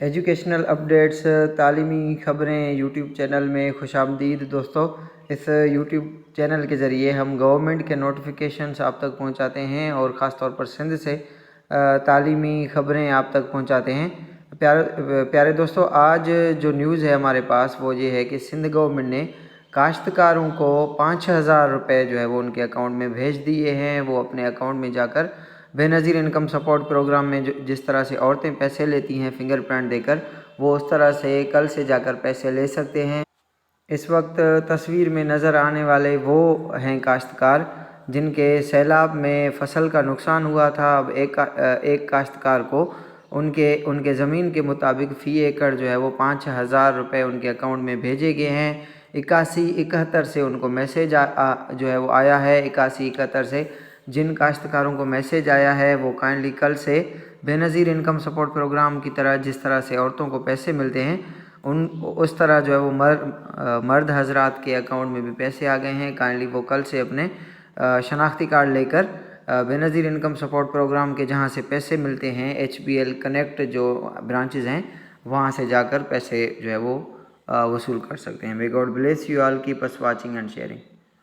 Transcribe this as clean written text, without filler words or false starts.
Educational updates, तालीमी ख़बरें YouTube channel में खुशामदीद दोस्तों। इस यूट्यूब चैनल के ज़रिए हम गवर्नमेंट के नोटिफिकेशंस आप तक पहुंचाते हैं और ख़ास तौर पर सिंध से तालीमी ख़बरें आप तक पहुंचाते हैं। प्यारे दोस्तों, आज जो न्यूज़ है हमारे पास वो ये है कि सिंध गवर्नमेंट ने काश्तकारों को 5,000 रुपये जो है वो उनके अकाउंट में भेज दिए हैं। वो अपने अकाउंट में जाकर बेनज़ीर इनकम सपोर्ट प्रोग्राम में जिस तरह से औरतें पैसे लेती हैं फिंगर प्रिंट देकर, वो उस तरह से कल से जाकर पैसे ले सकते हैं। इस वक्त तस्वीर में नज़र आने वाले वो हैं काश्तकार जिनके सैलाब में फसल का नुकसान हुआ था। अब एक काश्तकार को उनके ज़मीन के मुताबिक फ़ी एकड़ जो है वो 5,000 रुपये उनके अकाउंट में भेजे गए हैं। 8171 से उनको मैसेज जो है वो आया है। 8171 से जिन काश्तकारों को मैसेज आया है वो काइंडली कल से बेनज़ीर इनकम सपोर्ट प्रोग्राम की तरह जिस तरह से औरतों को पैसे मिलते हैं उस तरह जो है वो मर्द हजरात के अकाउंट में भी पैसे आ गए हैं। काइंडली वो कल से अपने शनाख्ती कार्ड लेकर बेनज़ीर इनकम सपोर्ट प्रोग्राम के जहां से पैसे मिलते हैं HBL कनेक्ट जो ब्रांचेज़ हैं वहां से जाकर पैसे जो है वो वसूल कर सकते हैं। May God bless you all, keep us watching and sharing.